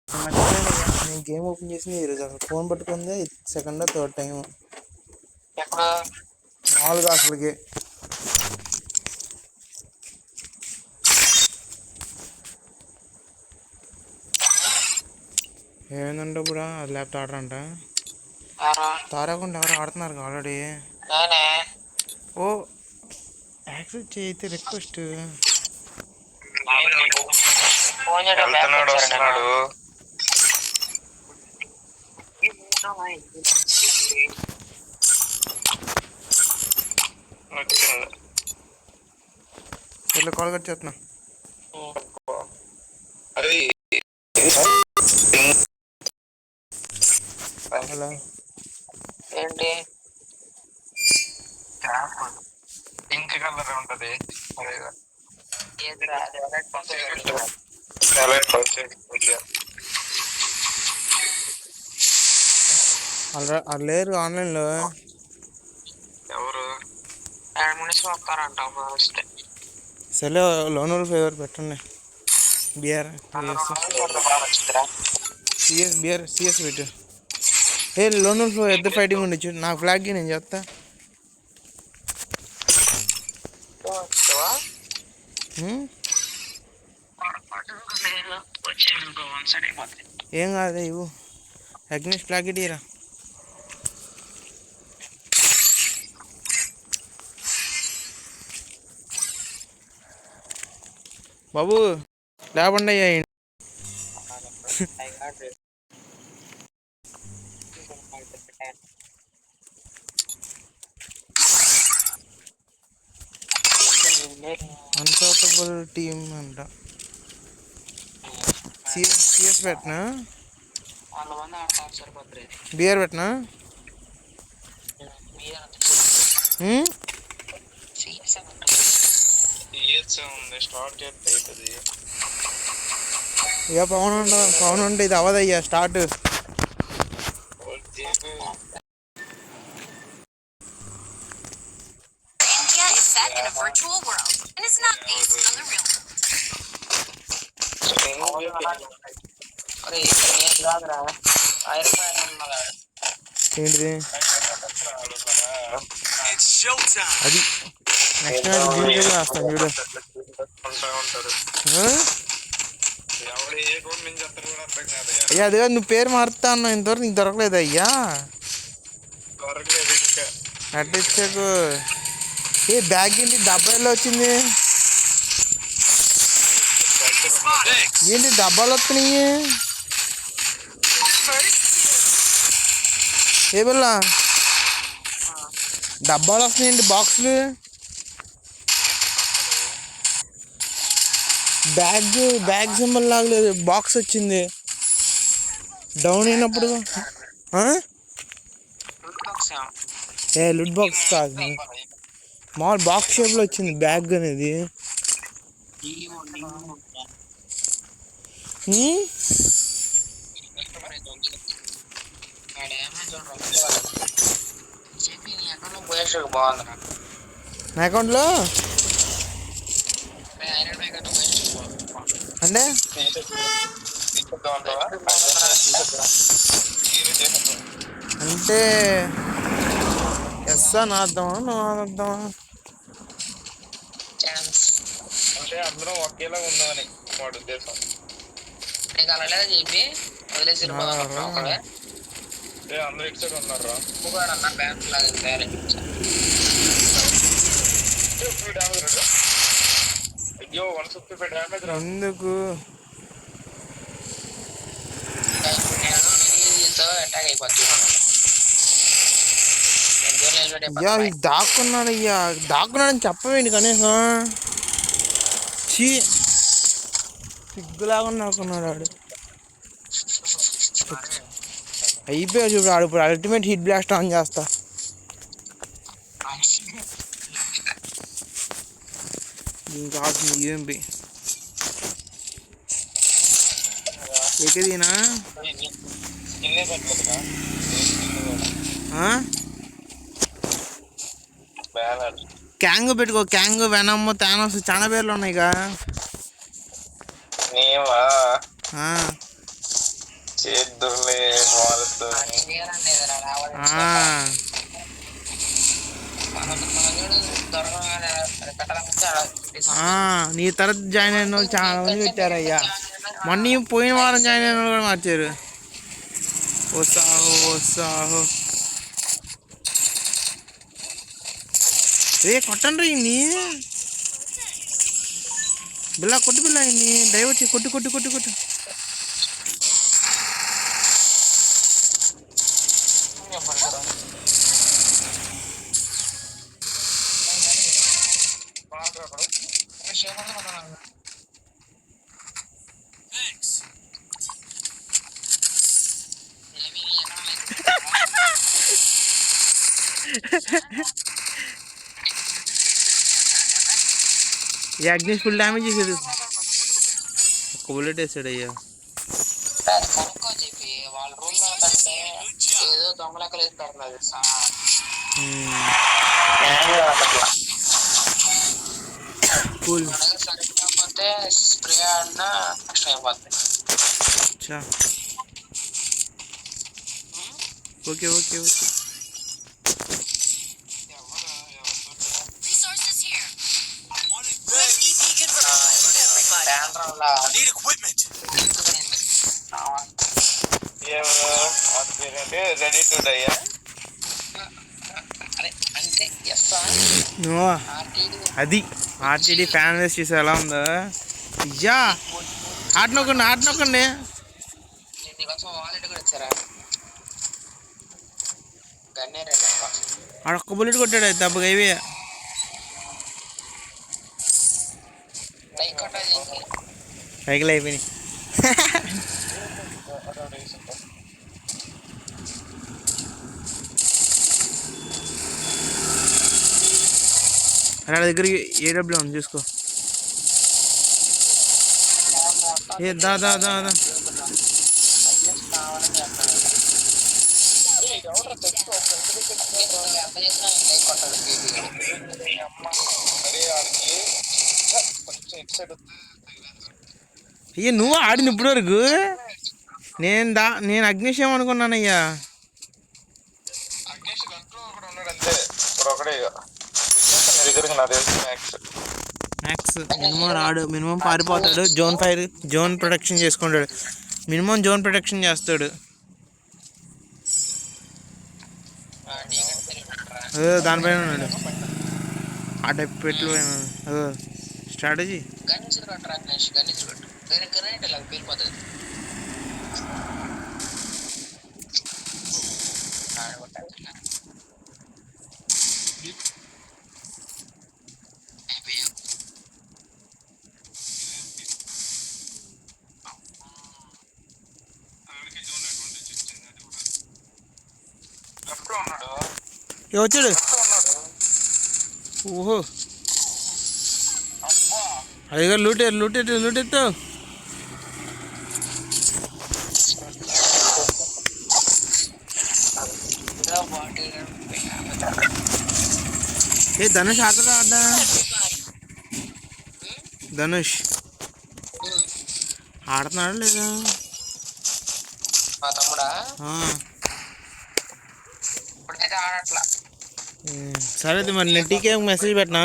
మర్చిపోయానయ్యా, నేను game open చేసింది ఈరోజు. అసలు ఫోన్ పట్టుకుంది సెకండ్ థర్డ్ టైం మామూలుగా అసలుకి. ఏమైందంటే ఇప్పుడు అది ల్యాప్టాప్ ఆడరంట. తారాకుండా ఎవరు ఆడుతున్నారు ఆల్రెడీ. ఓ యాక్సెప్ట్ చేయతే రిక్వెస్ట్. వస్తున్నాడు. ఇట్లా కాల్ కట్ చేస్తున్నా. హలో ఏంటి పింక్ కలర్ ఉంటది. అలా లేరు ఆన్లైన్లో. ఎవరు 2 మినిట్స్ వస్తారంట. సరే లోన్ ఫేవర్ పెట్టండి. బిఆర్ సిఎస్ పెట్టు. ఏ లోన్ ఫ్లో ఇద్దరు ఫైటింగ్ ఉండొచ్చు. నాకు ఫ్లాగ్ నేను చెప్తా. ఏం కాదు ఇవ్వు. అగ్నిష్ ఫ్లాగ్ ఇటీరా. బాబు లేకుండా అయ్యా. అన్సౌటబుల్ టీమ్ అంట. సిఎస్ పెట్టినా, బిఆర్ పెట్టినా. ఇక పవన్ ఉంటే ఇది అవదయ్యా start. In a virtual world, and it's not based on the real world. ఏంటిది అది నెక్స్ట్ మ్యాచ్ జీవితం రాస్తాను చూడు. అయ్యా అది కాదు, నువ్వు పేరు మారుతా అన్నావు. ఇంతవరకు నీకు దొరకలేదు అయ్యా. అట్టించకు. ఏ బ్యాగ్ ఏంటి డబ్బాలో వచ్చింది? ఏంటి డబ్బాలు వస్తున్నాయి? ఏ పిల్ల డబ్బాలు వస్తున్నాయండి, బాక్సులు. బ్యాగ్ సింబల్ లాగలేదు, బాక్స్ వచ్చింది డౌన్ అయినప్పుడు. ఏ లుడ్ బాక్స్ కాదు, మామూలు బాక్స్ షేప్లో వచ్చింది బ్యాగ్ అనేది. నా అకౌంట్లో అంటే అంటే ఎస్ అని అర్థమా నువ్వు అర్థమా? అంటే అందరం ఒకేలా ఉందని వాడు ఉద్దేశం. చెప్పి వదిలేసి అందరూ ఇటు సైడ్ ఉన్నారా? అయ్యో 155 డ్యామేజ్ రా. ఎందుకు అయ్యా దాక్కున్నాడు. అయ్యా దాక్కున్నాడని చెప్పవేంటి కనీసం? చీ సిగ్గులాగా నాకున్నాడు ఆడు. అయిపోయా చూడు ఆడు. ఇప్పుడు అల్టిమేట్ హిట్ బ్లాస్ట్ ఆన్ చేస్తా. ఇంకా యూఎంపి ఎక్కదీనా క్యాంగ్ పెట్టుకో. క్యాంగ్, వెనమ్, థానోస్ చాలా పేర్లు ఉన్నాయి. నీ తర్వాత జాయిన్ అయిన వాళ్ళు చాలా మంది పెట్టారయ్యా. మొన్న పోయిన వారం జాయిన్ అయిన వాళ్ళు కూడా మార్చారు. వస్తాహో కొట్టండి ఇన్ని బిల్లా కొట్టు బిల్లా ఇన్ని డైవర్ట్ కొట్టు కొట్టు కొట్టు కొట్టు. ఈ అగ్నేష్ ఫుల్ డ్యామేజ్ చేసేది. ఒక బుల్లెట్ వేసాడు అయ్యా. ఏదో దొంగలెక్కలు వేస్తారు. సరిపోతే స్ప్రే అన్నా కష్టం అయిపోతుంది. Okay okay okay. Ready to die. అది ఆర్టీడీ ఫ్యాన్ వేస్ట్ చేసే ఎలా ఉందా అయ్యా. ఆట నొక్కండి ఆడ ఒక్క బుల్లెట్ కొట్టాడు దెబ్బగా ఇవి. సైకిల్ అయిపోయినాయి. నా దగ్గరికి ఏడబ్ల్యూ ఉంది చూసుకో. దా దా దా దా. అయ్యా నువ్వు ఆడింది ఇప్పటి వరకు. నేను అగ్నేష్ ఏమనుకున్నానయ్యా. మ్యాక్స్ మినిమం రాడు, మినిమం పారిపోతాడు. జోన్ ప్రొటెక్షన్ చేసుకుంటాడు. మినిమం జోన్ ప్రొటెక్షన్ చేస్తాడు. దానిపైన ఉన్నాడు ఆ టైప్ పెట్లు. స్ట్రాటజీ వచ్చాడు. ఓహో అదిగా లూటెత్తు. ధనుష్ ఆడతాడా ఆడ్డా? ధనుష్ ఆడుతున్నాడా లేదా? సరే మరి నేను టీకే మెసేజ్ పెట్టినా.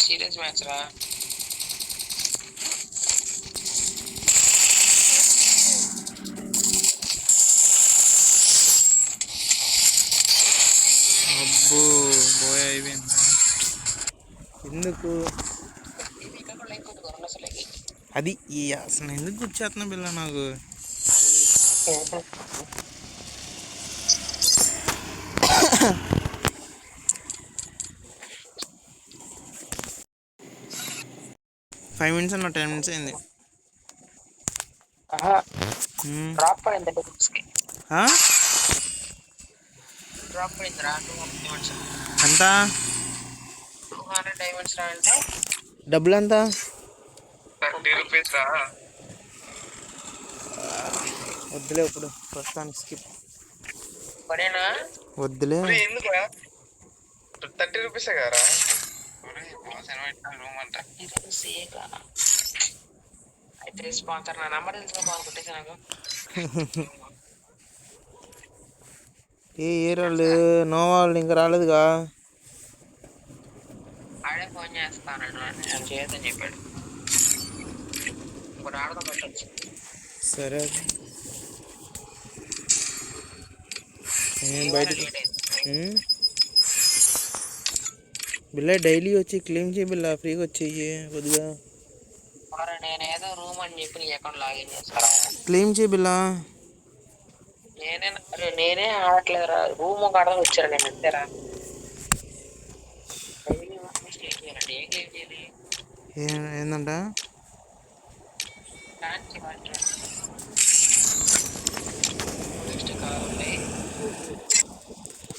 సీరియస్ మ్యాచ్ రా. అబ్బో పోయా అయిపోయిందా ఎందుకు అది అసలు ఎందుకు గుర్చేస్తున్నా పిల్ల నాకు. ఫైవ్ మినిట్స్ అన్న 10 minutes అయింది. ఎంత డబ్బులు ఎంత? 30 రూపీస్ రా. వద్దులే ఇప్పుడు ప్రస్తుతానికి స్కిప్. పడేనా వద్దులే. ఎందుకు 30 రూపీసే కదా రూమ్ అంట. అయితే స్పాన్సర్ నా నంబర్ తెలుసుకో కొట్టేసా నాకు. ఏ వాళ్ళు నోవా వాళ్ళు ఇంకా రాలేదుగా. ఆడే ఫోన్ చేస్తానండి నేను చేయొద్దని చెప్పాడు. ఇప్పుడు ఆడదాం పెట్టచ్చు. సరే బయటకు బిల్లా డైలీ వచ్చి క్లెయిమ్ చేయి బిల్లా, ఫ్రీగా వచ్చేయి కొద్దిగా. నేనేదో రూమ్ అని చెప్పి నీ అకౌంట్ లాగిన్ చేస్తారా? క్లెయిమ్ చేయి బిల్లా. నేనే ఆడట్లేదురా, రూమ్ ఒక ఆడదాం వచ్చారా నేను అంతేరా. ఏందంట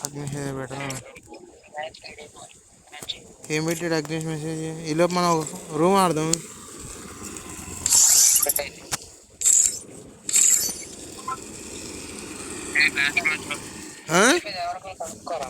అగ్నిష్ పెట్టడం ఏం పెట్టాడు అగ్నిష్ మెసేజ్. ఈలోపు మనం రూమ్ ఆడదాం. ఎవరికో కనుక్కోరా.